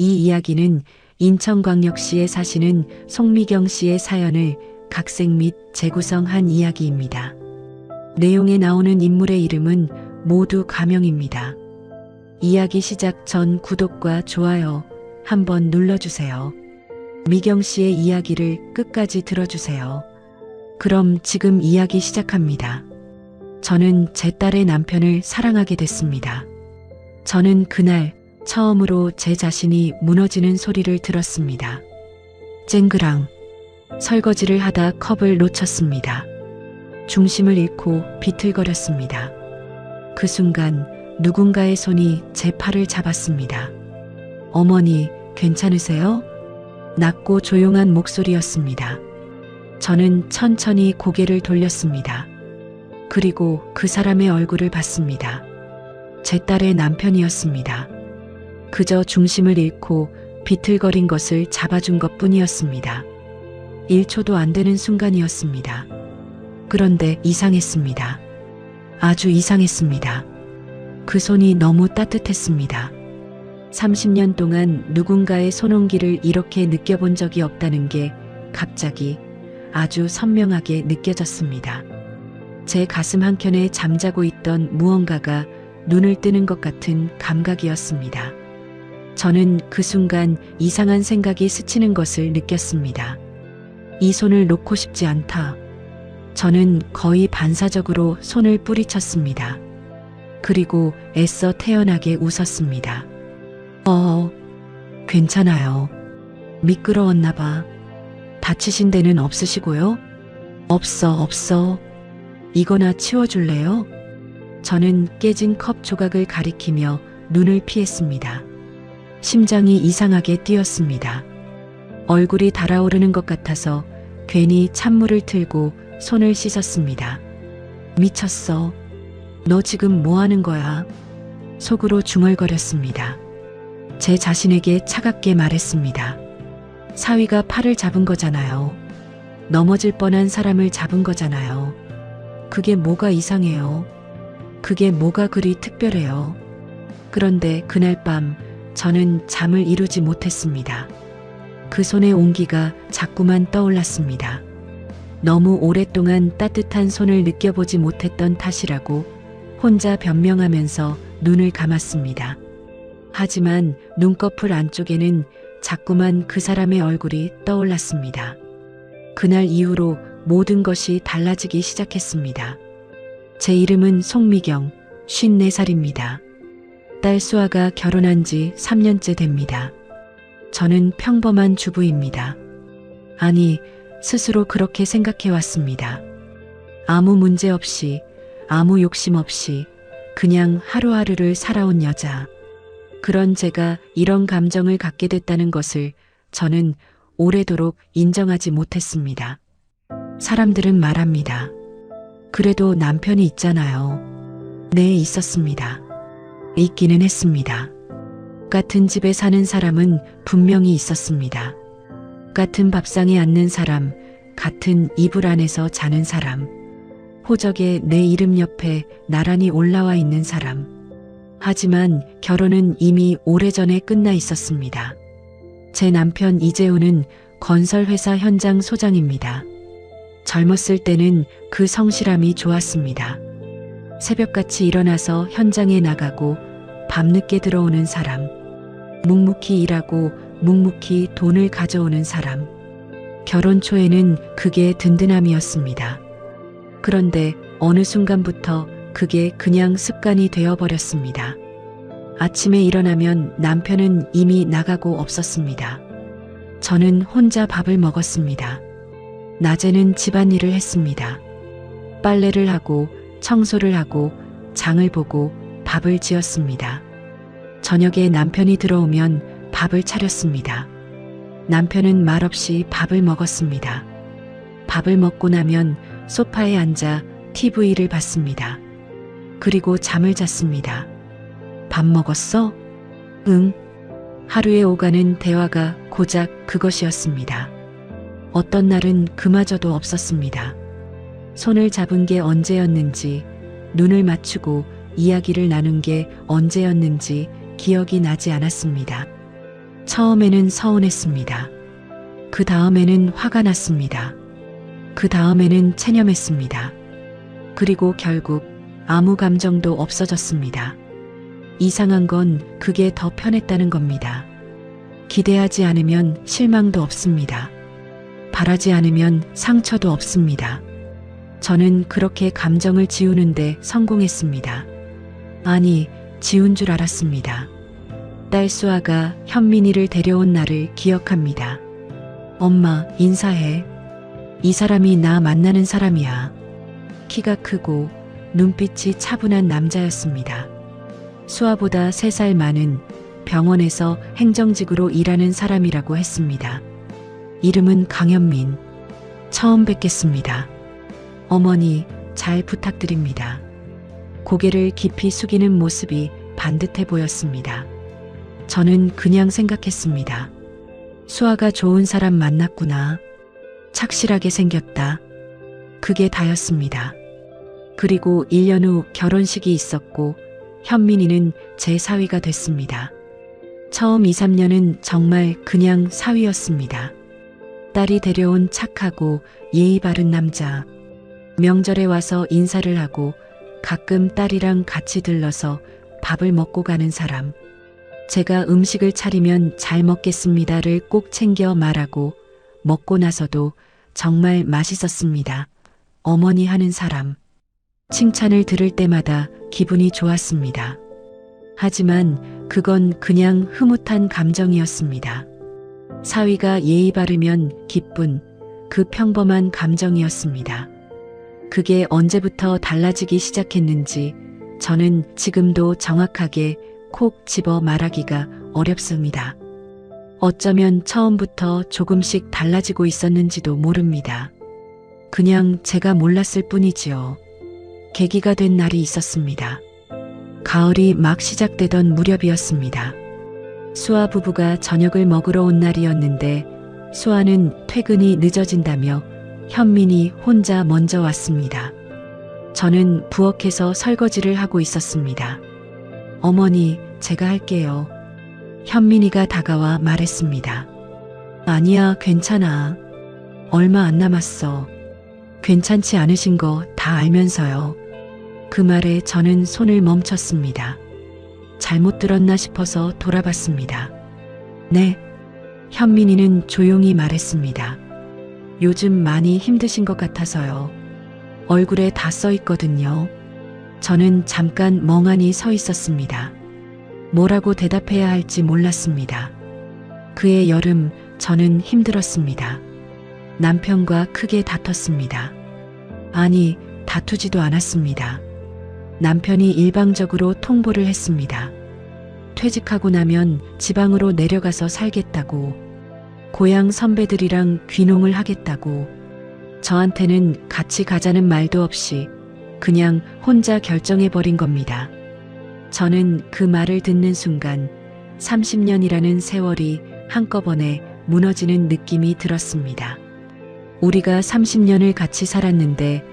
이 이야기는 인천광역시에 사시는 송미경 씨의 사연을 각색 및 재구성한 이야기입니다. 내용에 나오는 인물의 이름은 모두 가명입니다. 이야기 시작 전 구독과 좋아요 한번 눌러주세요. 미경 씨의 이야기를 끝까지 들어주세요. 그럼 지금 이야기 시작합니다. 저는 제 딸의 남편을 사랑하게 됐습니다. 저는 그날 처음으로 제 자신이 무너지는 소리를 들었습니다. 쨍그랑. 설거지를 하다 컵을 놓쳤습니다. 중심을 잃고 비틀거렸습니다. 그 순간 누군가의 손이 제 팔을 잡았습니다. 어머니, 괜찮으세요? 낮고 조용한 목소리였습니다. 저는 천천히 고개를 돌렸습니다. 그리고 그 사람의 얼굴을 봤습니다. 제 딸의 남편이었습니다. 그저 중심을 잃고 비틀거린 것을 잡아준 것뿐이었습니다. 1초도 안 되는 순간이었습니다. 그런데 이상했습니다. 아주 이상했습니다. 그 손이 너무 따뜻했습니다. 30년 동안 누군가의 손온기를 이렇게 느껴본 적이 없다는 게 갑자기 아주 선명하게 느껴졌습니다. 제 가슴 한켠에 잠자고 있던 무언가가 눈을 뜨는 것 같은 감각이었습니다. 저는 그 순간 이상한 생각이 스치는 것을 느꼈습니다. 이 손을 놓고 싶지 않다. 저는 거의 반사적으로 손을 뿌리쳤습니다. 그리고 애써 태연하게 웃었습니다. 괜찮아요. 미끄러웠나 봐. 다치신 데는 없으시고요? 없어. 이거나 치워줄래요? 저는 깨진 컵 조각을 가리키며 눈을 피했습니다. 심장이 이상하게 뛰었습니다. 얼굴이 달아오르는 것 같아서 괜히 찬물을 틀고 손을 씻었습니다. 미쳤어. 너 지금 뭐 하는 거야? 속으로 중얼거렸습니다. 제 자신에게 차갑게 말했습니다. 사위가 팔을 잡은 거잖아요. 넘어질 뻔한 사람을 잡은 거잖아요. 그게 뭐가 이상해요? 그게 뭐가 그리 특별해요? 그런데 그날 밤 저는 잠을 이루지 못했습니다. 그 손의 온기가 자꾸만 떠올랐습니다. 너무 오랫동안 따뜻한 손을 느껴보지 못했던 탓이라고 혼자 변명하면서 눈을 감았습니다. 하지만 눈꺼풀 안쪽에는 자꾸만 그 사람의 얼굴이 떠올랐습니다. 그날 이후로 모든 것이 달라지기 시작했습니다. 제 이름은 송미경, 54살입니다. 딸 수아가 결혼한 지 3년째 됩니다. 저는 평범한 주부입니다. 아니, 스스로 그렇게 생각해 왔습니다. 아무 문제 없이, 아무 욕심 없이 그냥 하루하루를 살아온 여자. 그런 제가 이런 감정을 갖게 됐다는 것을 저는 오래도록 인정하지 못했습니다. 사람들은 말합니다. 그래도 남편이 있잖아요. 네, 있었습니다. 있기는 했습니다. 같은 집에 사는 사람은 분명히 있었습니다. 같은 밥상에 앉는 사람, 같은 이불 안에서 자는 사람, 호적에 내 이름 옆에 나란히 올라와 있는 사람. 하지만 결혼은 이미 오래전에 끝나 있었습니다. 제 남편 이재우는 건설회사 현장 소장입니다. 젊었을 때는 그 성실함이 좋았습니다. 새벽같이 일어나서 현장에 나가고 밤늦게 들어오는 사람, 묵묵히 일하고 묵묵히 돈을 가져오는 사람. 결혼 초에는 그게 든든함이었습니다. 그런데 어느 순간부터 그게 그냥 습관이 되어버렸습니다. 아침에 일어나면 남편은 이미 나가고 없었습니다. 저는 혼자 밥을 먹었습니다. 낮에는 집안일을 했습니다. 빨래를 하고 청소를 하고 장을 보고 밥을 지었습니다. 저녁에 남편이 들어오면 밥을 차렸습니다. 남편은 말없이 밥을 먹었습니다. 밥을 먹고 나면 소파에 앉아 TV를 봤습니다. 그리고 잠을 잤습니다. 밥 먹었어? 응. 하루에 오가는 대화가 고작 그것이었습니다. 어떤 날은 그마저도 없었습니다. 손을 잡은 게 언제였는지, 눈을 맞추고 이야기를 나눈 게 언제였는지 기억이 나지 않았습니다. 처음에는 서운했습니다. 그 다음에는 화가 났습니다. 그 다음에는 체념했습니다. 그리고 결국 아무 감정도 없어졌습니다. 이상한 건 그게 더 편했다는 겁니다. 기대하지 않으면 실망도 없습니다. 바라지 않으면 상처도 없습니다. 저는 그렇게 감정을 지우는데 성공했습니다. 아니, 지운 줄 알았습니다. 딸 수아가 현민이를 데려온 날을 기억합니다. 엄마, 인사해. 이 사람이 나 만나는 사람이야. 키가 크고 눈빛이 차분한 남자였습니다. 수아보다 3살 많은 병원에서 행정직으로 일하는 사람이라고 했습니다. 이름은 강현민. 처음 뵙겠습니다. 어머니, 잘 부탁드립니다. 고개를 깊이 숙이는 모습이 반듯해 보였습니다. 저는 그냥 생각했습니다. 수아가 좋은 사람 만났구나. 착실하게 생겼다. 그게 다였습니다. 그리고 1년 후 결혼식이 있었고 현민이는 제 사위가 됐습니다. 처음 2, 3년은 정말 그냥 사위였습니다. 딸이 데려온 착하고 예의 바른 남자. 명절에 와서 인사를 하고 가끔 딸이랑 같이 들러서 밥을 먹고 가는 사람. 제가 음식을 차리면 잘 먹겠습니다를 꼭 챙겨 말하고 먹고 나서도 정말 맛있었습니다. 어머니 하는 사람. 칭찬을 들을 때마다 기분이 좋았습니다. 하지만 그건 그냥 흐뭇한 감정이었습니다. 사위가 예의 바르면 기쁜 그 평범한 감정이었습니다. 그게 언제부터 달라지기 시작했는지 저는 지금도 정확하게 콕 집어 말하기가 어렵습니다. 어쩌면 처음부터 조금씩 달라지고 있었는지도 모릅니다. 그냥 제가 몰랐을 뿐이지요. 계기가 된 날이 있었습니다. 가을이 막 시작되던 무렵이었습니다. 수아 부부가 저녁을 먹으러 온 날이었는데 수아는 퇴근이 늦어진다며 현민이 혼자 먼저 왔습니다. 저는 부엌에서 설거지를 하고 있었습니다. 어머니, 제가 할게요. 현민이가 다가와 말했습니다. 아니야, 괜찮아. 얼마 안 남았어. 괜찮지 않으신 거 다 알면서요. 그 말에 저는 손을 멈췄습니다. 잘못 들었나 싶어서 돌아봤습니다. 네. 현민이는 조용히 말했습니다. 요즘 많이 힘드신 것 같아서요. 얼굴에 다 써 있거든요. 저는 잠깐 멍하니 서 있었습니다. 뭐라고 대답해야 할지 몰랐습니다. 그해 여름 저는 힘들었습니다. 남편과 크게 다퉜습니다. 아니, 다투지도 않았습니다. 남편이 일방적으로 통보를 했습니다. 퇴직하고 나면 지방으로 내려가서 살겠다고, 고향 선배들이랑 귀농을 하겠다고, 저한테는 같이 가자는 말도 없이 그냥 혼자 결정해버린 겁니다. 저는 그 말을 듣는 순간 30년이라는 세월이 한꺼번에 무너지는 느낌이 들었습니다. 우리가 30년을 같이 살았는데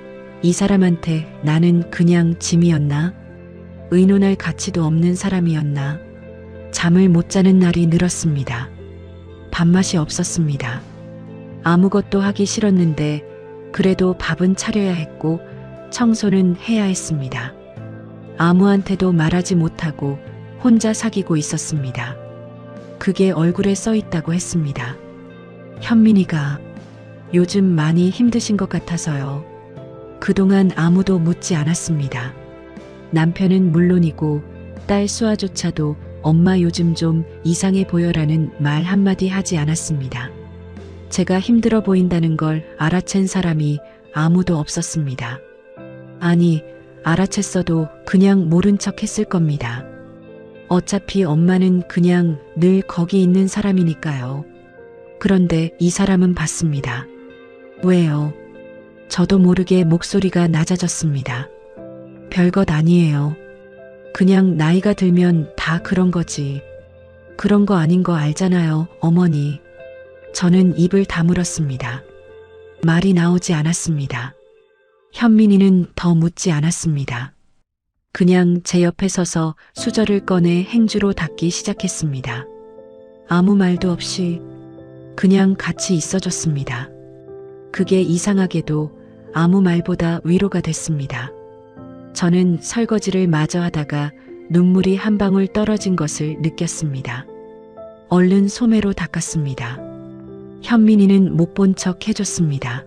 이 사람한테 나는 그냥 짐이었나? 의논할 가치도 없는 사람이었나? 잠을 못 자는 날이 늘었습니다. 밥맛이 없었습니다. 아무것도 하기 싫었는데 그래도 밥은 차려야 했고 청소는 해야 했습니다. 아무한테도 말하지 못하고 혼자 사귀고 있었습니다. 그게 얼굴에 써 있다고 했습니다. 현민이가 요즘 많이 힘드신 것 같아서요. 그동안 아무도 묻지 않았습니다. 남편은 물론이고 딸 수아조차도 엄마 요즘 좀 이상해 보여라는 말 한마디 하지 않았습니다. 제가 힘들어 보인다는 걸 알아챈 사람이 아무도 없었습니다. 아니, 알아챘어도 그냥 모른 척 했을 겁니다. 어차피 엄마는 그냥 늘 거기 있는 사람이니까요. 그런데 이 사람은 봤습니다. 왜요? 저도 모르게 목소리가 낮아졌습니다. 별것 아니에요. 그냥 나이가 들면 다 그런 거지. 그런 거 아닌 거 알잖아요, 어머니. 저는 입을 다물었습니다. 말이 나오지 않았습니다. 현민이는 더 묻지 않았습니다. 그냥 제 옆에 서서 수저를 꺼내 행주로 닦기 시작했습니다. 아무 말도 없이 그냥 같이 있어줬습니다. 그게 이상하게도 아무 말보다 위로가 됐습니다. 저는 설거지를 마저 하다가 눈물이 한 방울 떨어진 것을 느꼈습니다. 얼른 소매로 닦았습니다. 현민이는 못 본 척 해줬습니다.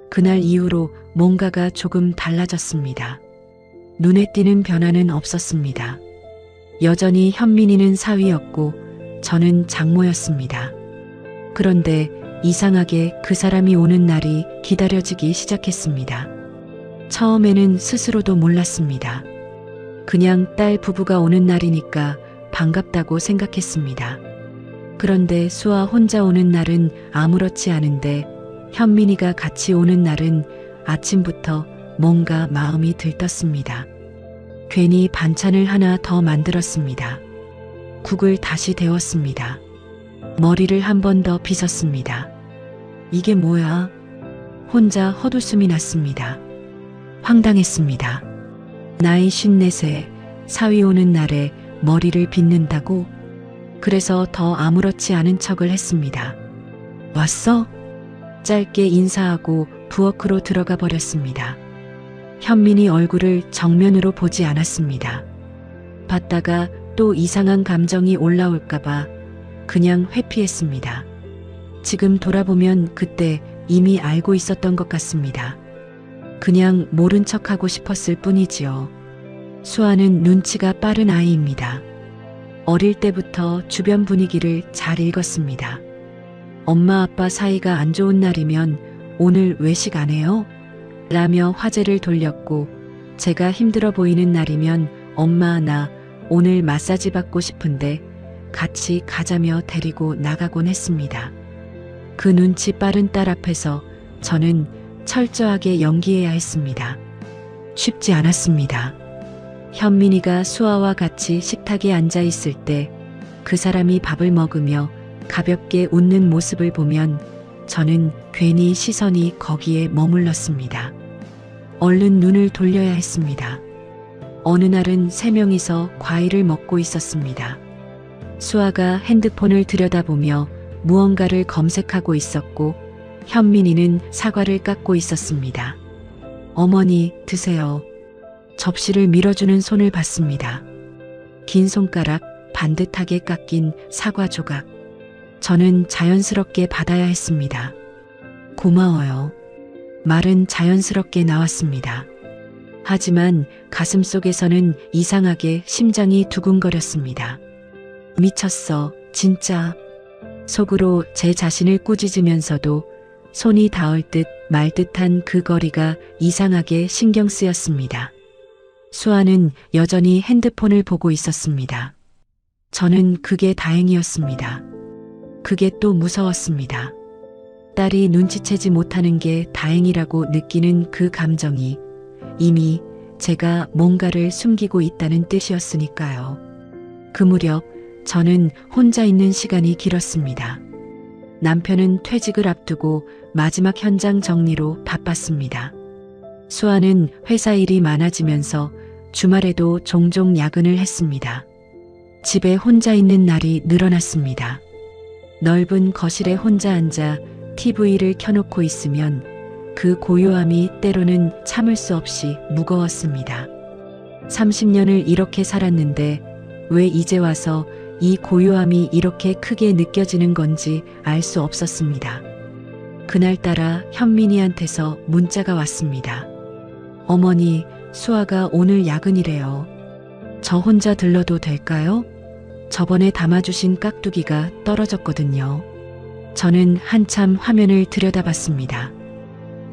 그날 이후로 뭔가가 조금 달라졌습니다. 눈에 띄는 변화는 없었습니다. 여전히 현민이는 사위였고 저는 장모였습니다. 그런데 이상하게 그 사람이 오는 날이 기다려지기 시작했습니다. 처음에는 스스로도 몰랐습니다. 그냥 딸 부부가 오는 날이니까 반갑다고 생각했습니다. 그런데 수아 혼자 오는 날은 아무렇지 않은데 현민이가 같이 오는 날은 아침부터 뭔가 마음이 들떴습니다. 괜히 반찬을 하나 더 만들었습니다. 국을 다시 데웠습니다. 머리를 한 번 더 빗었습니다. 이게 뭐야? 혼자 헛웃음이 났습니다. 황당했습니다. 나이 54세 사위 오는 날에 머리를 빗는다고? 그래서 더 아무렇지 않은 척을 했습니다. 왔어? 짧게 인사하고 부엌으로 들어가 버렸습니다. 현민이 얼굴을 정면으로 보지 않았습니다. 봤다가 또 이상한 감정이 올라올까봐 그냥 회피했습니다. 지금 돌아보면 그때 이미 알고 있었던 것 같습니다. 그냥 모른 척하고 싶었을 뿐이지요. 수아는 눈치가 빠른 아이입니다. 어릴 때부터 주변 분위기를 잘 읽었습니다. 엄마 아빠 사이가 안 좋은 날이면 오늘 외식 안 해요? 라며 화제를 돌렸고, 제가 힘들어 보이는 날이면 엄마 나 오늘 마사지 받고 싶은데 같이 가자며 데리고 나가곤 했습니다. 그 눈치 빠른 딸 앞에서 저는 철저하게 연기해야 했습니다. 쉽지 않았습니다. 현민이가 수아와 같이 식탁에 앉아 있을 때 그 사람이 밥을 먹으며 가볍게 웃는 모습을 보면 저는 괜히 시선이 거기에 머물렀습니다. 얼른 눈을 돌려야 했습니다. 어느 날은 3명이서 과일을 먹고 있었습니다. 수아가 핸드폰을 들여다보며 무언가를 검색하고 있었고 현민이는 사과를 깎고 있었습니다. 어머니 드세요. 접시를 밀어주는 손을 봤습니다. 긴 손가락 반듯하게 깎인 사과 조각. 저는 자연스럽게 받아야 했습니다. 고마워요. 말은 자연스럽게 나왔습니다. 하지만 가슴속에서는 이상하게 심장이 두근거렸습니다. 미쳤어, 진짜. 속으로 제 자신을 꾸짖으면서도 손이 닿을 듯 말 듯한 그 거리가 이상하게 신경 쓰였습니다. 수아는 여전히 핸드폰을 보고 있었습니다. 저는 그게 다행이었습니다. 그게 또 무서웠습니다. 딸이 눈치채지 못하는 게 다행이라고 느끼는 그 감정이 이미 제가 뭔가를 숨기고 있다는 뜻이었으니까요. 그 무렵 저는 혼자 있는 시간이 길었습니다. 남편은 퇴직을 앞두고 마지막 현장 정리로 바빴습니다. 수아는 회사 일이 많아지면서 주말에도 종종 야근을 했습니다. 집에 혼자 있는 날이 늘어났습니다. 넓은 거실에 혼자 앉아 TV를 켜놓고 있으면 그 고요함이 때로는 참을 수 없이 무거웠습니다. 30년을 이렇게 살았는데 왜 이제 와서 이 고요함이 이렇게 크게 느껴지는 건지 알 수 없었습니다. 그날따라 현민이한테서 문자가 왔습니다. 어머니, 수아가 오늘 야근이래요. 저 혼자 들러도 될까요? 저번에 담아주신 깍두기가 떨어졌거든요. 저는 한참 화면을 들여다봤습니다.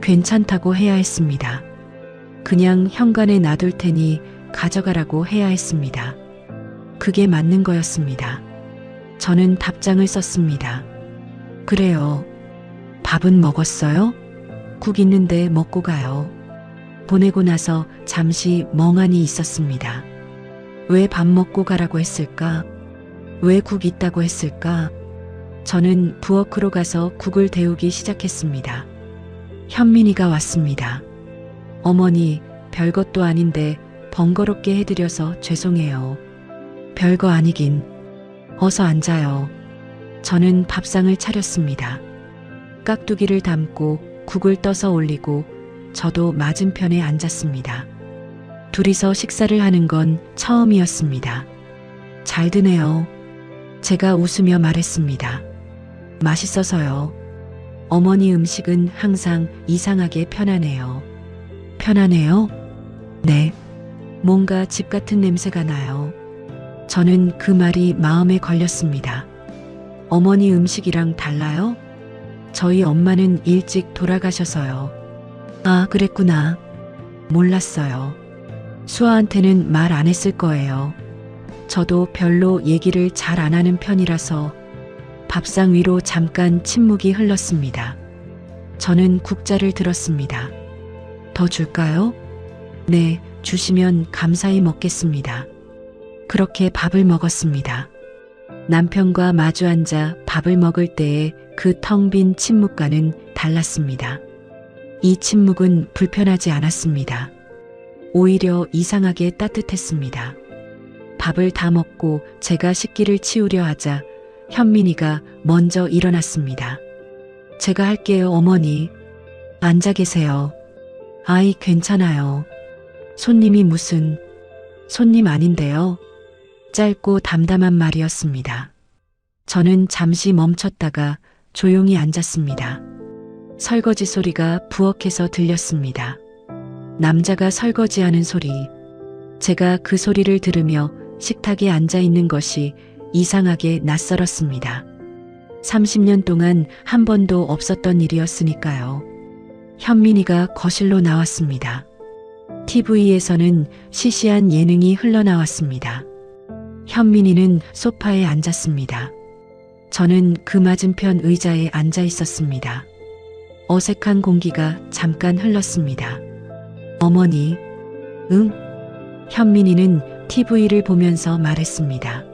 괜찮다고 해야 했습니다. 그냥 현관에 놔둘 테니 가져가라고 해야 했습니다. 그게 맞는 거였습니다. 저는 답장을 썼습니다. 그래요. 밥은 먹었어요? 국 있는데 먹고 가요. 보내고 나서 잠시 멍하니 있었습니다. 왜 밥 먹고 가라고 했을까? 왜 국 있다고 했을까? 저는 부엌으로 가서 국을 데우기 시작했습니다. 현민이가 왔습니다. 어머니, 별것도 아닌데 번거롭게 해드려서 죄송해요. 별거 아니긴. 어서 앉아요. 저는 밥상을 차렸습니다. 깍두기를 담고 국을 떠서 올리고 저도 맞은편에 앉았습니다. 둘이서 식사를 하는 건 처음이었습니다. 잘 드네요. 제가 웃으며 말했습니다. 맛있어서요. 어머니 음식은 항상 이상하게 편하네요. 편하네요? 네. 뭔가 집 같은 냄새가 나요. 저는 그 말이 마음에 걸렸습니다. 어머니 음식이랑 달라요? 저희 엄마는 일찍 돌아가셔서요. 아, 그랬구나. 몰랐어요. 수아한테는 말 안 했을 거예요. 저도 별로 얘기를 잘 안 하는 편이라서 밥상 위로 잠깐 침묵이 흘렀습니다. 저는 국자를 들었습니다. 더 줄까요? 네, 주시면 감사히 먹겠습니다. 그렇게 밥을 먹었습니다. 남편과 마주 앉아 밥을 먹을 때의 그 텅 빈 침묵과는 달랐습니다. 이 침묵은 불편하지 않았습니다. 오히려 이상하게 따뜻했습니다. 밥을 다 먹고 제가 식기를 치우려 하자 현민이가 먼저 일어났습니다. 제가 할게요, 어머니. 앉아 계세요. 아이, 괜찮아요. 손님이 무슨... 손님 아닌데요. 짧고 담담한 말이었습니다. 저는 잠시 멈췄다가 조용히 앉았습니다. 설거지 소리가 부엌에서 들렸습니다. 남자가 설거지하는 소리. 제가 그 소리를 들으며 식탁에 앉아 있는 것이 이상하게 낯설었습니다. 30년 동안 한 번도 없었던 일이었으니까요. 현민이가 거실로 나왔습니다. TV에서는 시시한 예능이 흘러나왔습니다. 현민이는 소파에 앉았습니다. 저는 그 맞은편 의자에 앉아 있었습니다. 어색한 공기가 잠깐 흘렀습니다. 어머니, 응? 현민이는 TV를 보면서 말했습니다.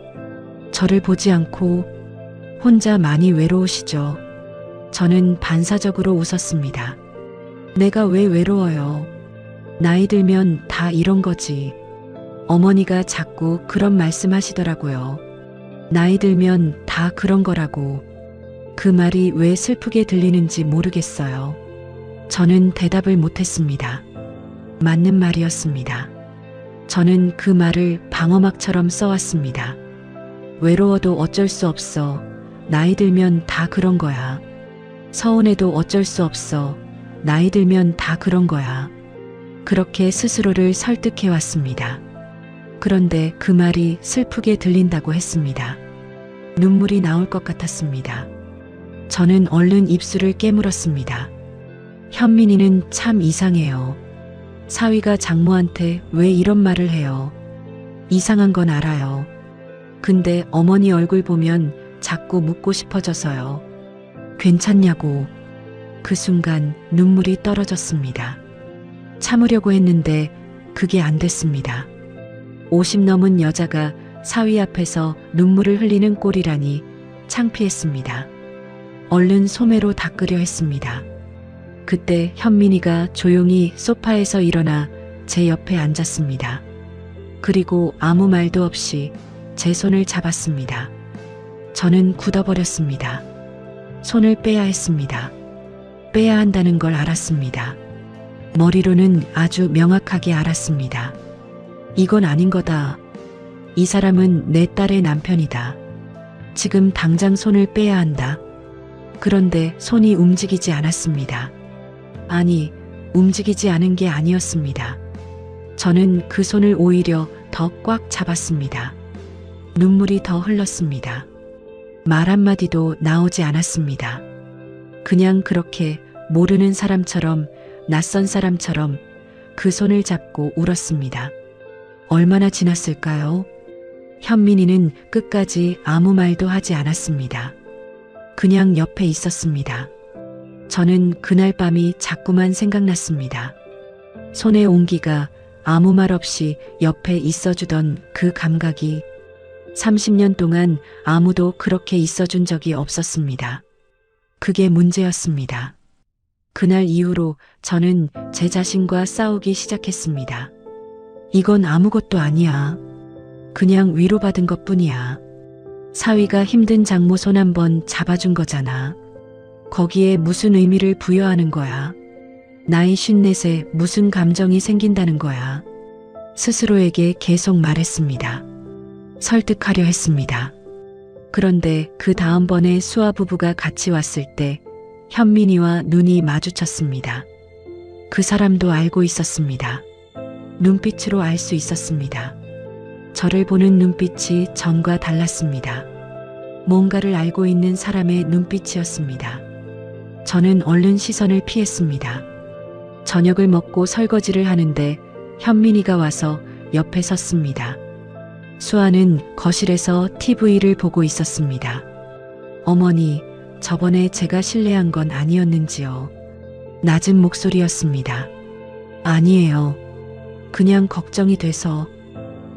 저를 보지 않고 혼자 많이 외로우시죠? 저는 반사적으로 웃었습니다. 내가 왜 외로워요? 나이 들면 다 이런 거지. 어머니가 자꾸 그런 말씀 하시더라고요. 나이 들면 다 그런 거라고. 그 말이 왜 슬프게 들리는지 모르겠어요. 저는 대답을 못했습니다. 맞는 말이었습니다. 저는 그 말을 방어막처럼 써왔습니다. 외로워도 어쩔 수 없어. 나이 들면 다 그런 거야. 서운해도 어쩔 수 없어. 나이 들면 다 그런 거야. 그렇게 스스로를 설득해왔습니다. 그런데 그 말이 슬프게 들린다고 했습니다. 눈물이 나올 것 같았습니다. 저는 얼른 입술을 깨물었습니다. 현민이는 참 이상해요. 사위가 장모한테 왜 이런 말을 해요? 이상한 건 알아요. 근데 어머니 얼굴 보면 자꾸 묻고 싶어져서요. 괜찮냐고. 그 순간 눈물이 떨어졌습니다. 참으려고 했는데 그게 안 됐습니다. 50 넘은 여자가 사위 앞에서 눈물을 흘리는 꼴이라니 창피했습니다. 얼른 소매로 닦으려 했습니다. 그때 현민이가 조용히 소파에서 일어나 제 옆에 앉았습니다. 그리고 아무 말도 없이 제 손을 잡았습니다. 저는 굳어버렸습니다. 손을 빼야 했습니다. 빼야 한다는 걸 알았습니다. 머리로는 아주 명확하게 알았습니다. 이건 아닌 거다. 이 사람은 내 딸의 남편이다. 지금 당장 손을 빼야 한다. 그런데 손이 움직이지 않았습니다. 아니, 움직이지 않은 게 아니었습니다. 저는 그 손을 오히려 더 꽉 잡았습니다. 눈물이 더 흘렀습니다. 말 한마디도 나오지 않았습니다. 그냥 그렇게 모르는 사람처럼, 낯선 사람처럼 그 손을 잡고 울었습니다. 얼마나 지났을까요? 현민이는 끝까지 아무 말도 하지 않았습니다. 그냥 옆에 있었습니다. 저는 그날 밤이 자꾸만 생각났습니다. 손의 온기가 아무 말 없이 옆에 있어주던 그 감각이 30년 동안 아무도 그렇게 있어준 적이 없었습니다. 그게 문제였습니다. 그날 이후로 저는 제 자신과 싸우기 시작했습니다. 이건 아무것도 아니야. 그냥 위로받은 것뿐이야. 사위가 힘든 장모 손 한번 잡아준 거잖아. 거기에 무슨 의미를 부여하는 거야? 나이 54에 무슨 감정이 생긴다는 거야? 스스로에게 계속 말했습니다. 설득하려 했습니다. 그런데 그 다음번에 수아 부부가 같이 왔을 때 현민이와 눈이 마주쳤습니다. 그 사람도 알고 있었습니다. 눈빛으로 알 수 있었습니다. 저를 보는 눈빛이 전과 달랐습니다. 뭔가를 알고 있는 사람의 눈빛이었습니다. 저는 얼른 시선을 피했습니다. 저녁을 먹고 설거지를 하는데 현민이가 와서 옆에 섰습니다. 수아는 거실에서 TV를 보고 있었습니다. 어머니, 저번에 제가 실례한 건 아니었는지요? 낮은 목소리였습니다. 아니에요. 그냥 걱정이 돼서.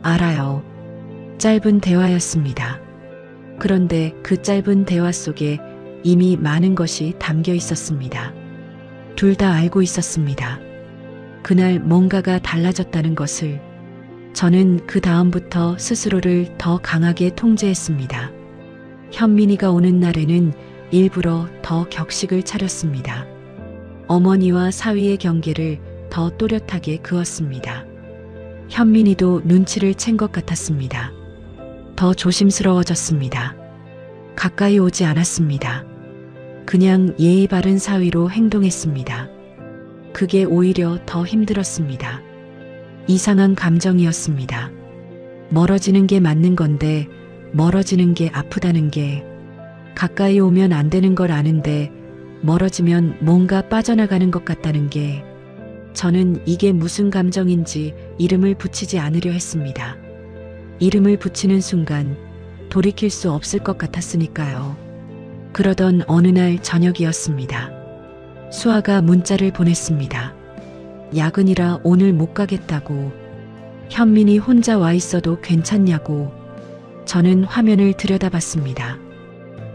알아요. 짧은 대화였습니다. 그런데 그 짧은 대화 속에 이미 많은 것이 담겨 있었습니다. 둘 다 알고 있었습니다. 그날 뭔가가 달라졌다는 것을. 저는 그 다음부터 스스로를 더 강하게 통제했습니다. 현민이가 오는 날에는 일부러 더 격식을 차렸습니다. 어머니와 사위의 경계를 더 또렷하게 그었습니다. 현민이도 눈치를 챈 것 같았습니다. 더 조심스러워졌습니다. 가까이 오지 않았습니다. 그냥 예의 바른 사위로 행동했습니다. 그게 오히려 더 힘들었습니다. 이상한 감정이었습니다. 멀어지는 게 맞는 건데 멀어지는 게 아프다는 게, 가까이 오면 안 되는 걸 아는데 멀어지면 뭔가 빠져나가는 것 같다는 게, 저는 이게 무슨 감정인지 이름을 붙이지 않으려 했습니다. 이름을 붙이는 순간 돌이킬 수 없을 것 같았으니까요. 그러던 어느 날 저녁이었습니다. 수아가 문자를 보냈습니다. 야근이라 오늘 못 가겠다고. 현민이 혼자 와 있어도 괜찮냐고. 저는 화면을 들여다봤습니다.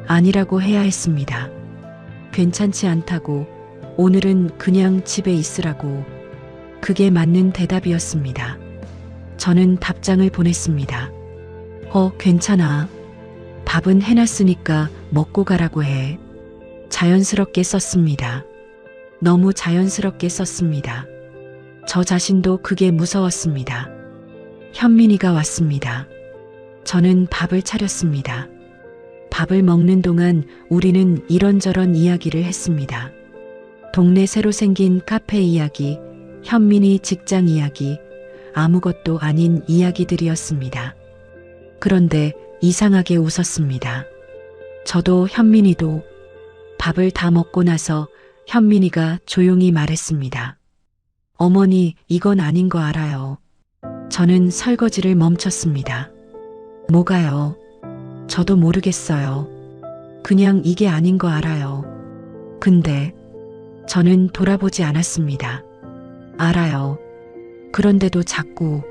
아니라고 해야 했습니다. 괜찮지 않다고. 오늘은 그냥 집에 있으라고. 그게 맞는 대답이었습니다. 저는 답장을 보냈습니다. 괜찮아. 밥은 해놨으니까 먹고 가라고 해. 자연스럽게 썼습니다. 너무 자연스럽게 썼습니다. 저 자신도 그게 무서웠습니다. 현민이가 왔습니다. 저는 밥을 차렸습니다. 밥을 먹는 동안 우리는 이런저런 이야기를 했습니다. 동네 새로 생긴 카페 이야기, 현민이 직장 이야기, 아무것도 아닌 이야기들이었습니다. 그런데 이상하게 웃었습니다. 저도 현민이도. 밥을 다 먹고 나서 현민이가 조용히 말했습니다. 어머니, 이건 아닌 거 알아요. 저는 설거지를 멈췄습니다. 뭐가요? 저도 모르겠어요. 그냥 이게 아닌 거 알아요. 근데 저는 돌아보지 않았습니다. 알아요. 그런데도 자꾸.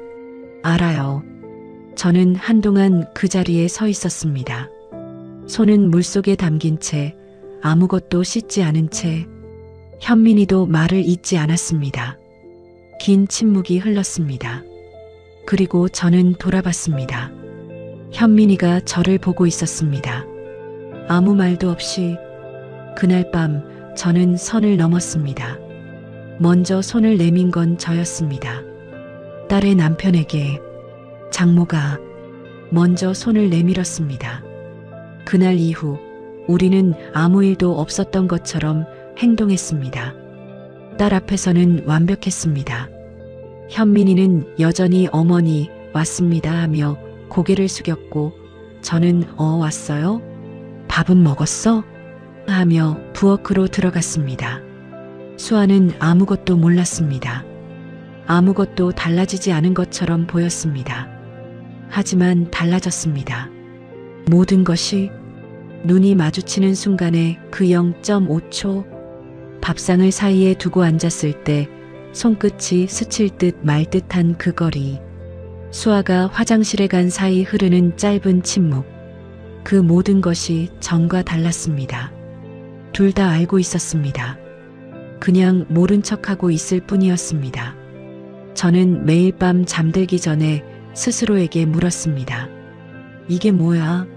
알아요. 저는 한동안 그 자리에 서 있었습니다. 손은 물속에 담긴 채, 아무것도 씻지 않은 채. 현민이도 말을 잇지 않았습니다. 긴 침묵이 흘렀습니다. 그리고 저는 돌아봤습니다. 현민이가 저를 보고 있었습니다. 아무 말도 없이. 그날 밤 저는 선을 넘었습니다. 먼저 손을 내민 건 저였습니다. 딸의 남편에게. 장모가 먼저 손을 내밀었습니다. 그날 이후 우리는 아무 일도 없었던 것처럼 행동했습니다. 딸 앞에서는 완벽했습니다. 현민이는 여전히 어머니 왔습니다 하며 고개를 숙였고, 저는 왔어요? 밥은 먹었어? 하며 부엌으로 들어갔습니다. 수아는 아무것도 몰랐습니다. 아무것도 달라지지 않은 것처럼 보였습니다. 하지만 달라졌습니다. 모든 것이. 눈이 마주치는 순간에 그 0.5초, 밥상을 사이에 두고 앉았을 때 손끝이 스칠 듯 말 듯한 그 거리, 수아가 화장실에 간 사이 흐르는 짧은 침묵, 그 모든 것이 전과 달랐습니다. 둘 다 알고 있었습니다. 그냥 모른 척하고 있을 뿐이었습니다. 저는 매일 밤 잠들기 전에 스스로에게 물었습니다. 이게 뭐야?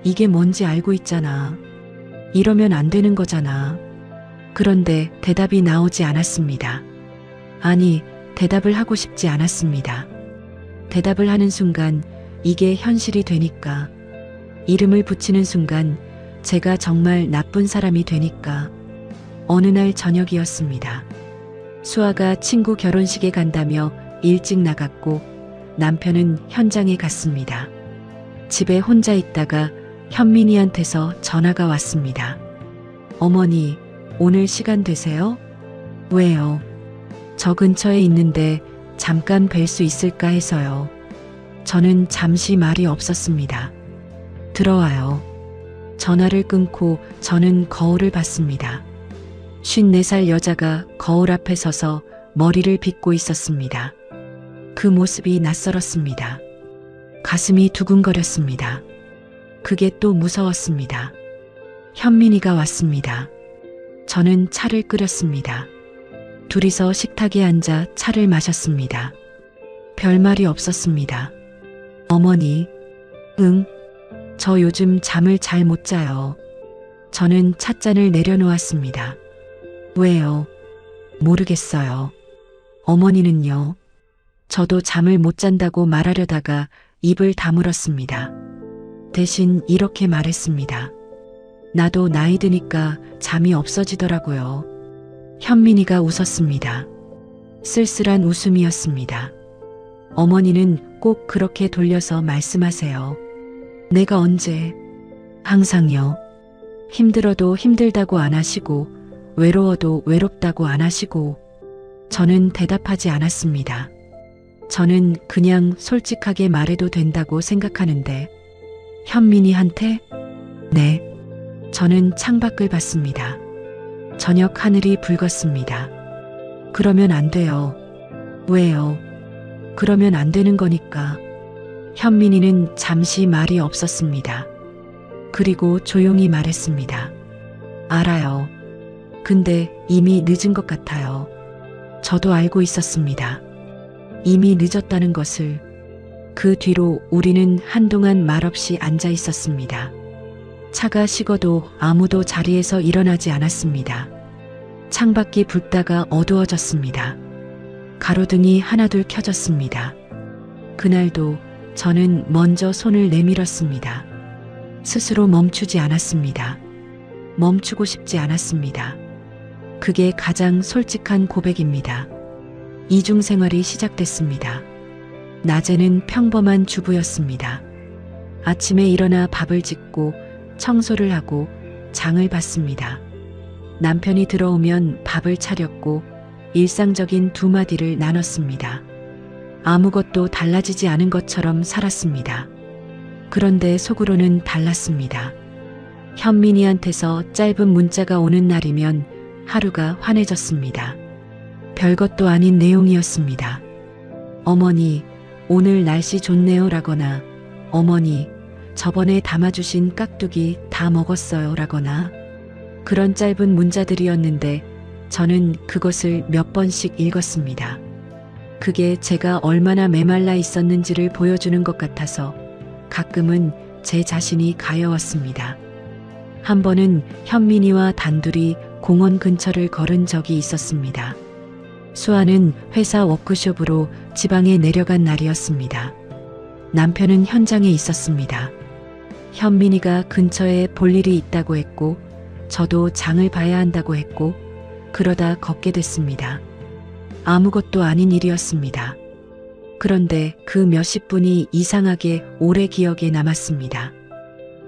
이게 뭔지 알고 있잖아. 이러면 안 되는 거잖아. 그런데 대답이 나오지 않았습니다. 아니, 대답을 하고 싶지 않았습니다. 대답을 하는 순간 이게 현실이 되니까, 이름을 붙이는 순간 제가 정말 나쁜 사람이 되니까. 어느 날 저녁이었습니다. 수아가 친구 결혼식에 간다며 일찍 나갔고 남편은 현장에 갔습니다. 집에 혼자 있다가 현민이한테서 전화가 왔습니다. 어머니, 오늘 시간 되세요? 왜요? 저 근처에 있는데 잠깐 뵐 수 있을까 해서요. 저는 잠시 말이 없었습니다. 들어와요. 전화를 끊고 저는 거울을 봤습니다. 54살 여자가 거울 앞에 서서 머리를 빗고 있었습니다. 그 모습이 낯설었습니다. 가슴이 두근거렸습니다. 그게 또 무서웠습니다. 현민이가 왔습니다. 저는 차를 끓였습니다. 둘이서 식탁에 앉아 차를 마셨습니다. 별말이 없었습니다. 어머니, 응, 저 요즘 잠을 잘 못 자요. 저는 찻잔을 내려놓았습니다. 왜요? 모르겠어요. 어머니는요? 저도 잠을 못 잔다고 말하려다가 입을 다물었습니다. 대신 이렇게 말했습니다. 나도 나이 드니까 잠이 없어지더라고요. 현민이가 웃었습니다. 쓸쓸한 웃음이었습니다. 어머니는 꼭 그렇게 돌려서 말씀하세요. 내가 언제? 항상요. 힘들어도 힘들다고 안 하시고 외로워도 외롭다고 안 하시고. 저는 대답하지 않았습니다. 저는 그냥 솔직하게 말해도 된다고 생각하는데. 현민이한테? 네. 저는 창밖을 봤습니다. 저녁 하늘이 붉었습니다. 그러면 안 돼요. 왜요? 그러면 안 되는 거니까. 현민이는 잠시 말이 없었습니다. 그리고 조용히 말했습니다. 알아요. 근데 이미 늦은 것 같아요. 저도 알고 있었습니다. 이미 늦었다는 것을. 그 뒤로 우리는 한동안 말없이 앉아 있었습니다. 차가 식어도 아무도 자리에서 일어나지 않았습니다. 창밖이 붉다가 어두워졌습니다. 가로등이 하나둘 켜졌습니다. 그날도 저는 먼저 손을 내밀었습니다. 스스로 멈추지 않았습니다. 멈추고 싶지 않았습니다. 그게 가장 솔직한 고백입니다. 이중생활이 시작됐습니다. 낮에는 평범한 주부였습니다. 아침에 일어나 밥을 짓고 청소를 하고 장을 봤습니다. 남편이 들어오면 밥을 차렸고 일상적인 두 마디를 나눴습니다. 아무것도 달라지지 않은 것처럼 살았습니다. 그런데 속으로는 달랐습니다. 현민이한테서 짧은 문자가 오는 날이면 하루가 환해졌습니다. 별것도 아닌 내용이었습니다. 어머니, 오늘 날씨 좋네요 라거나, 어머니, 저번에 담아주신 깍두기 다 먹었어요 라거나, 그런 짧은 문자들이었는데 저는 그것을 몇 번씩 읽었습니다. 그게 제가 얼마나 메말라 있었는지를 보여주는 것 같아서 가끔은 제 자신이 가여웠습니다. 한 번은 현민이와 단둘이 공원 근처를 걸은 적이 있었습니다. 수아는 회사 워크숍으로 지방에 내려간 날이었습니다. 남편은 현장에 있었습니다. 현민이가 근처에 볼 일이 있다고 했고 저도 장을 봐야 한다고 했고 그러다 걷게 됐습니다. 아무것도 아닌 일이었습니다. 그런데 그 몇십 분이 이상하게 오래 기억에 남았습니다.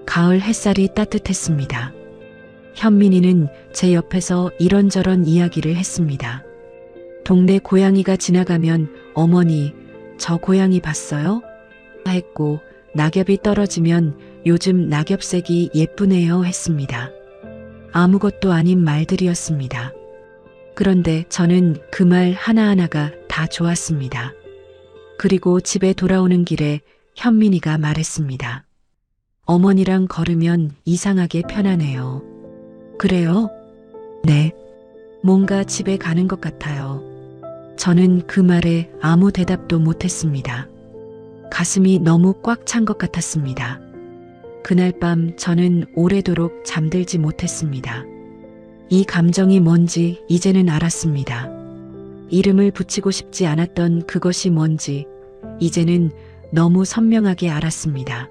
가을 햇살이 따뜻했습니다. 현민이는 제 옆에서 이런저런 이야기를 했습니다. 동네 고양이가 지나가면 어머니, 저 고양이 봤어요? 했고 낙엽이 떨어지면 요즘 낙엽색이 예쁘네요 했습니다. 아무것도 아닌 말들이었습니다. 그런데 저는 그 말 하나하나가 다 좋았습니다. 그리고 집에 돌아오는 길에 현민이가 말했습니다. 어머니랑 걸으면 이상하게 편하네요. 그래요? 네. 뭔가 집에 가는 것 같아요. 저는 그 말에 아무 대답도 못했습니다. 가슴이 너무 꽉 찬 것 같았습니다. 그날 밤 저는 오래도록 잠들지 못했습니다. 이 감정이 뭔지 이제는 알았습니다. 이름을 붙이고 싶지 않았던 그것이 뭔지 이제는 너무 선명하게 알았습니다.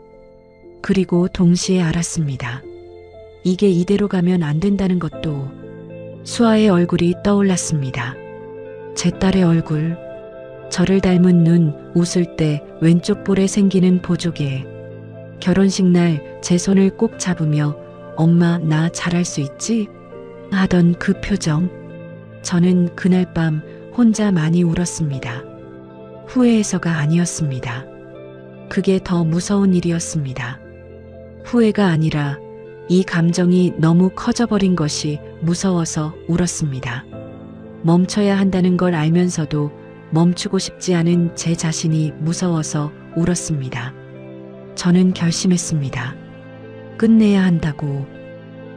그리고 동시에 알았습니다. 이게 이대로 가면 안 된다는 것도. 수아의 얼굴이 떠올랐습니다. 제 딸의 얼굴, 저를 닮은 눈, 웃을 때 왼쪽 볼에 생기는 보조개, 결혼식 날 제 손을 꼭 잡으며 엄마 나 잘할 수 있지? 하던 그 표정. 저는 그날 밤 혼자 많이 울었습니다. 후회해서가 아니었습니다. 그게 더 무서운 일이었습니다. 후회가 아니라 이 감정이 너무 커져버린 것이 무서워서 울었습니다. 멈춰야 한다는 걸 알면서도 멈추고 싶지 않은 제 자신이 무서워서 울었습니다. 저는 결심했습니다. 끝내야 한다고.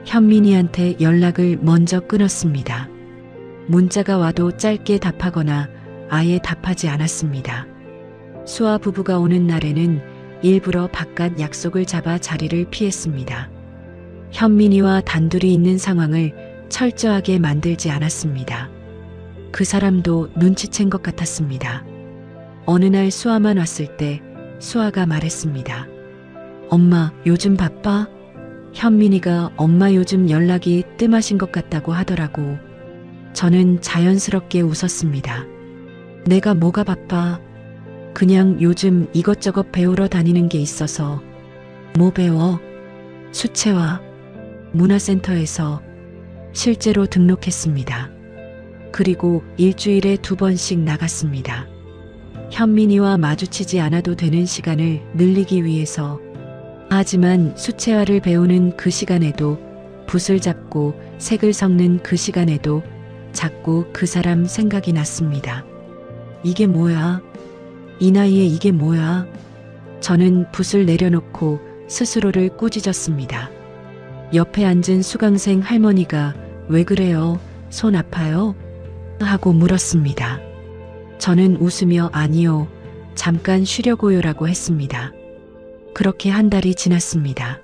현민이한테 연락을 먼저 끊었습니다. 문자가 와도 짧게 답하거나 아예 답하지 않았습니다. 수아 부부가 오는 날에는 일부러 바깥 약속을 잡아 자리를 피했습니다. 현민이와 단둘이 있는 상황을 철저하게 만들지 않았습니다. 그 사람도 눈치챈 것 같았습니다. 어느 날 수아만 왔을 때 수아가 말했습니다. 엄마, 요즘 바빠? 현민이가 엄마 요즘 연락이 뜸하신 것 같다고 하더라고. 저는 자연스럽게 웃었습니다. 내가 뭐가 바빠? 그냥 요즘 이것저것 배우러 다니는 게 있어서. 뭐 배워? 수채화. 문화센터에서 실제로 등록했습니다. 그리고 일주일에 2번씩 나갔습니다. 현민이와 마주치지 않아도 되는 시간을 늘리기 위해서. 하지만 수채화를 배우는 그 시간에도, 붓을 잡고 색을 섞는 그 시간에도 자꾸 그 사람 생각이 났습니다. 이게 뭐야? 이 나이에 이게 뭐야? 저는 붓을 내려놓고 스스로를 꾸짖었습니다. 옆에 앉은 수강생 할머니가 왜 그래요? 손 아파요? 하고 물었습니다. 저는 웃으며 아니요, 잠깐 쉬려고요라고 했습니다. 그렇게 한 달이 지났습니다.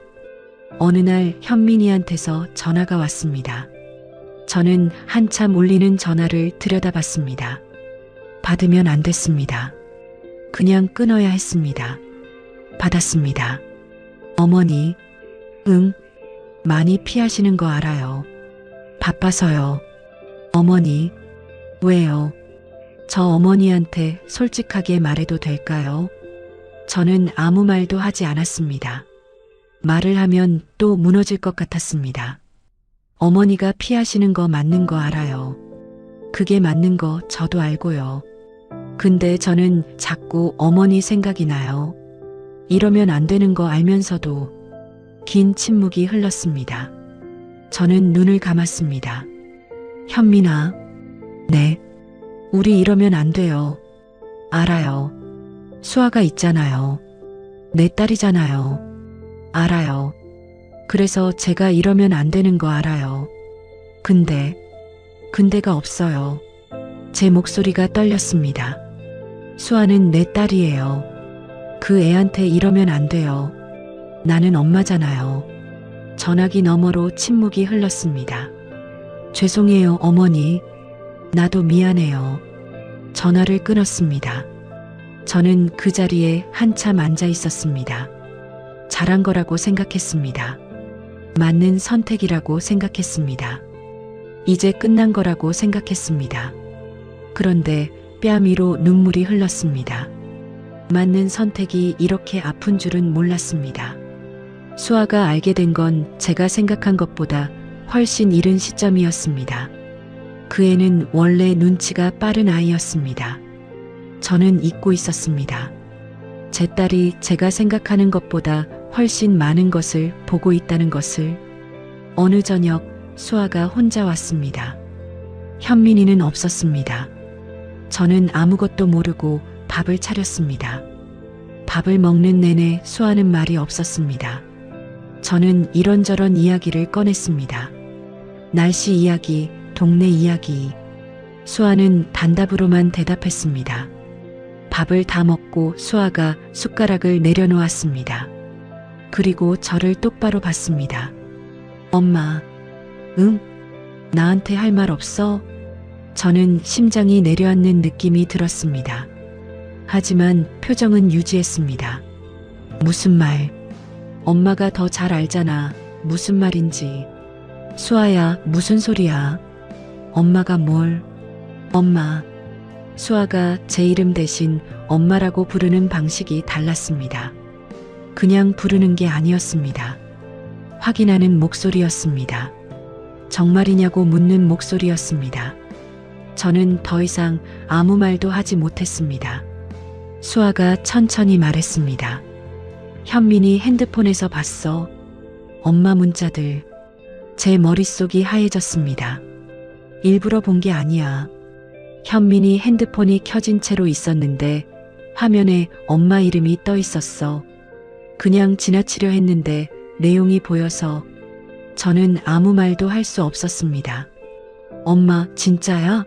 어느 날 현민이한테서 전화가 왔습니다. 저는 한참 울리는 전화를 들여다봤습니다. 받으면 안 됐습니다. 그냥 끊어야 했습니다. 받았습니다. 어머니, 응, 많이 피하시는 거 알아요. 바빠서요. 어머니, 왜요? 저 어머니한테 솔직하게 말해도 될까요? 저는 아무 말도 하지 않았습니다. 말을 하면 또 무너질 것 같았습니다. 어머니가 피하시는 거 맞는 거 알아요. 그게 맞는 거 저도 알고요. 근데 저는 자꾸 어머니 생각이 나요. 이러면 안 되는 거 알면서도. 긴 침묵이 흘렀습니다. 저는 눈을 감았습니다. 현민아. 네. 우리 이러면 안 돼요. 알아요. 수아가 있잖아요. 내 딸이잖아요. 알아요. 그래서 제가 이러면 안 되는 거 알아요. 근데가 없어요. 제 목소리가 떨렸습니다. 수아는 내 딸이에요. 그 애한테 이러면 안 돼요. 나는 엄마잖아요. 전화기 너머로 침묵이 흘렀습니다. 죄송해요, 어머니. 나도 미안해요. 전화를 끊었습니다. 저는 그 자리에 한참 앉아 있었습니다. 잘한 거라고 생각했습니다. 맞는 선택이라고 생각했습니다. 이제 끝난 거라고 생각했습니다. 그런데 뺨 위로 눈물이 흘렀습니다. 맞는 선택이 이렇게 아픈 줄은 몰랐습니다. 수아가 알게 된 건 제가 생각한 것보다 훨씬 이른 시점이었습니다. 그 애는 원래 눈치가 빠른 아이였습니다. 저는 잊고 있었습니다. 제 딸이 제가 생각하는 것보다 훨씬 많은 것을 보고 있다는 것을. 어느 저녁 수아가 혼자 왔습니다. 현민이는 없었습니다. 저는 아무것도 모르고 밥을 차렸습니다. 밥을 먹는 내내 수아는 말이 없었습니다. 저는 이런저런 이야기를 꺼냈습니다. 날씨 이야기, 동네 이야기. 수아는 단답으로만 대답했습니다. 밥을 다 먹고 수아가 숟가락을 내려놓았습니다. 그리고 저를 똑바로 봤습니다. 엄마, 응? 나한테 할 말 없어? 저는 심장이 내려앉는 느낌이 들었습니다. 하지만 표정은 유지했습니다. 무슨 말? 엄마가 더 잘 알잖아. 무슨 말인지. 수아야, 무슨 소리야? 엄마가 뭘? 엄마. 수아가 제 이름 대신 엄마라고 부르는 방식이 달랐습니다. 그냥 부르는 게 아니었습니다. 확인하는 목소리였습니다. 정말이냐고 묻는 목소리였습니다. 저는 더 이상 아무 말도 하지 못했습니다. 수아가 천천히 말했습니다. 현민이 핸드폰에서 봤어. 엄마 문자들. 제 머릿속이 하얘졌습니다. 일부러 본 게 아니야. 현민이 핸드폰이 켜진 채로 있었는데 화면에 엄마 이름이 떠 있었어. 그냥 지나치려 했는데 내용이 보여서 저는 아무 말도 할 수 없었습니다. 엄마, 진짜야?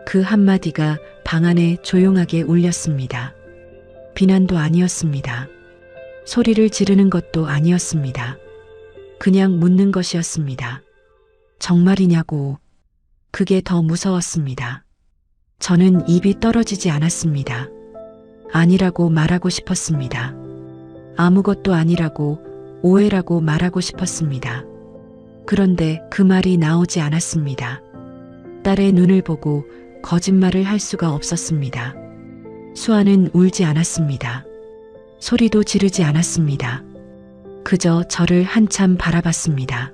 그 한마디가 방 안에 조용하게 울렸습니다. 비난도 아니었습니다. 소리를 지르는 것도 아니었습니다. 그냥 묻는 것이었습니다. 정말이냐고. 그게 더 무서웠습니다. 저는 입이 떨어지지 않았습니다. 아니라고 말하고 싶었습니다. 아무것도 아니라고, 오해라고 말하고 싶었습니다. 그런데 그 말이 나오지 않았습니다. 딸의 눈을 보고 거짓말을 할 수가 없었습니다. 수아는 울지 않았습니다. 소리도 지르지 않았습니다. 그저 저를 한참 바라봤습니다.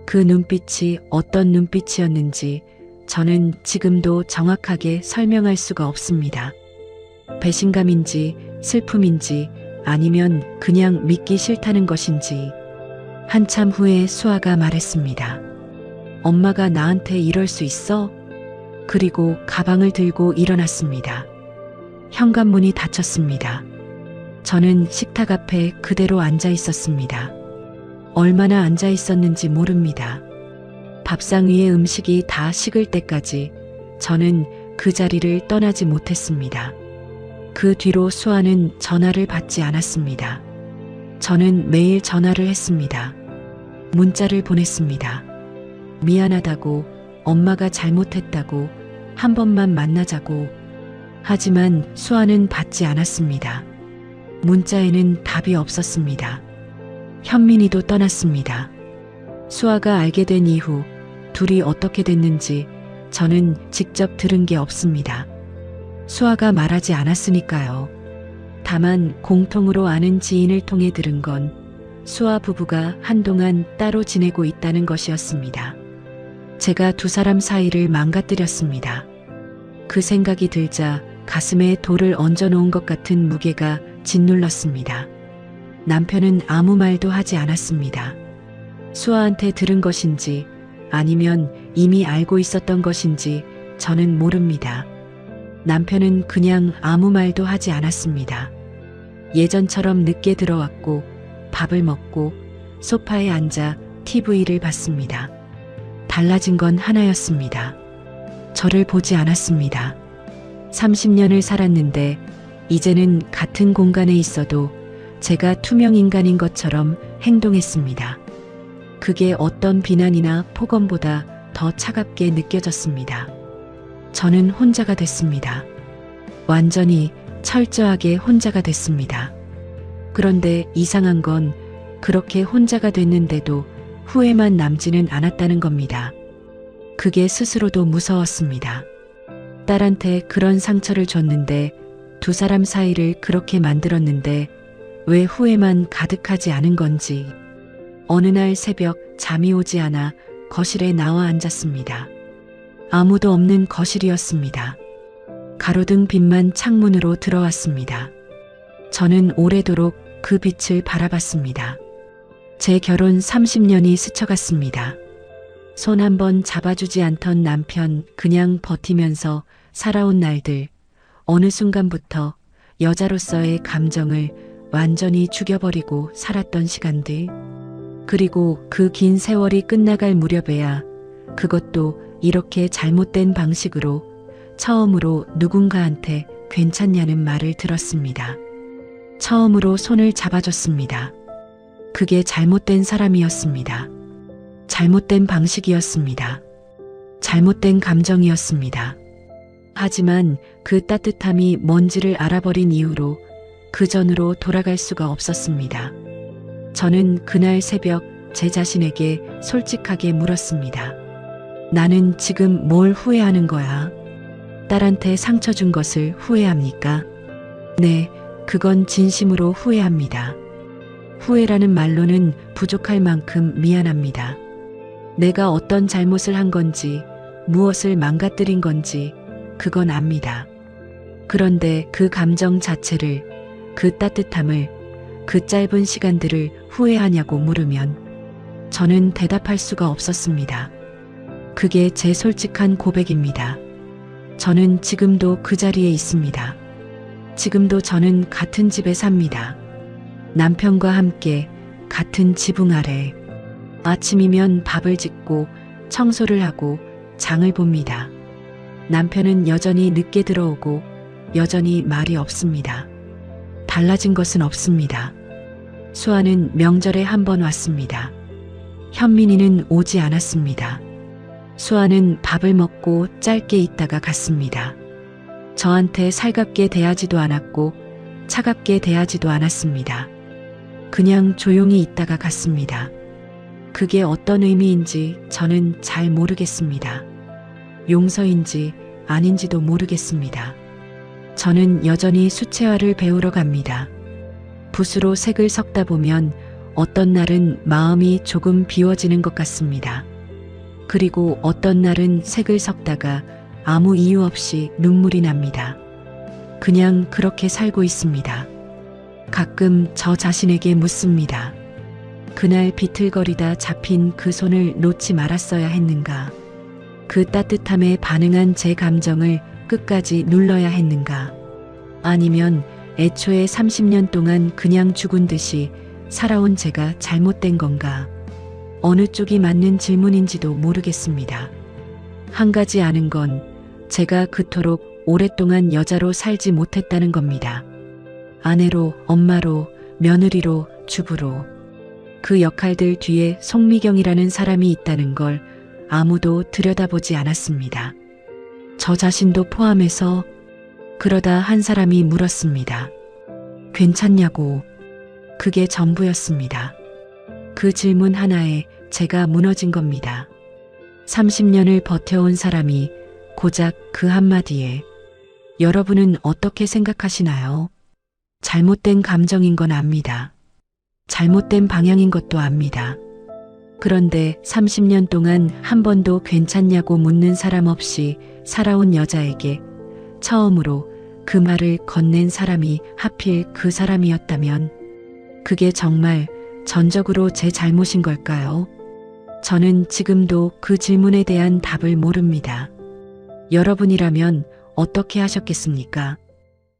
그 눈빛이 어떤 눈빛이었는지 저는 지금도 정확하게 설명할 수가 없습니다. 배신감인지 슬픔인지 아니면 그냥 믿기 싫다는 것인지. 한참 후에 수아가 말했습니다. 엄마가 나한테 이럴 수 있어? 그리고 가방을 들고 일어났습니다. 현관문이 닫혔습니다. 저는 식탁 앞에 그대로 앉아 있었습니다. 얼마나 앉아 있었는지 모릅니다. 밥상 위에 음식이 다 식을 때까지 저는 그 자리를 떠나지 못했습니다. 그 뒤로 수아는 전화를 받지 않았습니다. 저는 매일 전화를 했습니다. 문자를 보냈습니다. 미안하다고, 엄마가 잘못했다고, 한 번만 만나자고. 하지만 수아는 받지 않았습니다. 문자에는 답이 없었습니다. 현민이도 떠났습니다. 수아가 알게 된 이후 둘이 어떻게 됐는지 저는 직접 들은 게 없습니다. 수아가 말하지 않았으니까요. 다만 공통으로 아는 지인을 통해 들은 건 수아 부부가 한동안 따로 지내고 있다는 것이었습니다. 제가 두 사람 사이를 망가뜨렸습니다. 그 생각이 들자 가슴에 돌을 얹어 놓은 것 같은 무게가 짓눌렀습니다. 남편은 아무 말도 하지 않았습니다. 수아한테 들은 것인지 아니면 이미 알고 있었던 것인지 저는 모릅니다. 남편은 그냥 아무 말도 하지 않았습니다. 예전처럼 늦게 들어왔고 밥을 먹고 소파에 앉아 TV를 봤습니다. 달라진 건 하나였습니다. 저를 보지 않았습니다. 30년을 살았는데 이제는 같은 공간에 있어도 제가 투명 인간인 것처럼 행동했습니다. 그게 어떤 비난이나 폭언보다 더 차갑게 느껴졌습니다. 저는 혼자가 됐습니다. 완전히 철저하게 혼자가 됐습니다. 그런데 이상한 건 그렇게 혼자가 됐는데도 후회만 남지는 않았다는 겁니다. 그게 스스로도 무서웠습니다. 딸한테 그런 상처를 줬는데 두 사람 사이를 그렇게 만들었는데 왜 후회만 가득하지 않은 건지. 어느 날 새벽 잠이 오지 않아 거실에 나와 앉았습니다. 아무도 없는 거실이었습니다. 가로등 빛만 창문으로 들어왔습니다. 저는 오래도록 그 빛을 바라봤습니다. 제 결혼 30년이 스쳐갔습니다. 손 한 번 잡아주지 않던 남편 그냥 버티면서 살아온 날들, 어느 순간부터 여자로서의 감정을 완전히 죽여버리고 살았던 시간들, 그리고 그 긴 세월이 끝나갈 무렵에야 그것도 이렇게 잘못된 방식으로 처음으로 누군가한테 괜찮냐는 말을 들었습니다. 처음으로 손을 잡아줬습니다. 그게 잘못된 사람이었습니다. 잘못된 방식이었습니다. 잘못된 감정이었습니다. 하지만 그 따뜻함이 뭔지를 알아버린 이후로 그 전으로 돌아갈 수가 없었습니다. 저는 그날 새벽 제 자신에게 솔직하게 물었습니다. 나는 지금 뭘 후회하는 거야? 딸한테 상처 준 것을 후회합니까? 네, 그건 진심으로 후회합니다. 후회라는 말로는 부족할 만큼 미안합니다. 내가 어떤 잘못을 한 건지, 무엇을 망가뜨린 건지, 그건 압니다. 그런데 그 감정 자체를, 그 따뜻함을, 그 짧은 시간들을 후회하냐고 물으면 저는 대답할 수가 없었습니다. 그게 제 솔직한 고백입니다. 저는 지금도 그 자리에 있습니다. 지금도 저는 같은 집에 삽니다. 남편과 함께 같은 지붕 아래 아침이면 밥을 짓고 청소를 하고 장을 봅니다. 남편은 여전히 늦게 들어오고 여전히 말이 없습니다. 달라진 것은 없습니다. 수아는 명절에 한 번 왔습니다. 현민이는 오지 않았습니다. 수아는 밥을 먹고 짧게 있다가 갔습니다. 저한테 살갑게 대하지도 않았고 차갑게 대하지도 않았습니다. 그냥 조용히 있다가 갔습니다. 그게 어떤 의미인지 저는 잘 모르겠습니다. 용서인지 아닌지도 모르겠습니다. 저는 여전히 수채화를 배우러 갑니다. 붓으로 색을 섞다 보면 어떤 날은 마음이 조금 비워지는 것 같습니다. 그리고 어떤 날은 색을 섞다가 아무 이유 없이 눈물이 납니다. 그냥 그렇게 살고 있습니다. 가끔 저 자신에게 묻습니다. 그날 비틀거리다 잡힌 그 손을 놓지 말았어야 했는가? 그 따뜻함에 반응한 제 감정을 끝까지 눌러야 했는가? 아니면 애초에 30년 동안 그냥 죽은 듯이 살아온 제가 잘못된 건가? 어느 쪽이 맞는 질문인지도 모르겠습니다. 한 가지 아는 건 제가 그토록 오랫동안 여자로 살지 못했다는 겁니다. 아내로, 엄마로, 며느리로, 주부로. 그 역할들 뒤에 송미경이라는 사람이 있다는 걸 아무도 들여다보지 않았습니다. 저 자신도 포함해서. 그러다 한 사람이 물었습니다. 괜찮냐고. 그게 전부였습니다. 그 질문 하나에 제가 무너진 겁니다. 30년을 버텨온 사람이 고작 그 한마디에. 여러분은 어떻게 생각하시나요? 잘못된 감정인 건 압니다. 잘못된 방향인 것도 압니다. 그런데 30년 동안 한 번도 괜찮냐고 묻는 사람 없이 살아온 여자에게 처음으로 그 말을 건넨 사람이 하필 그 사람이었다면 그게 정말 전적으로 제 잘못인 걸까요? 저는 지금도 그 질문에 대한 답을 모릅니다. 여러분이라면 어떻게 하셨겠습니까?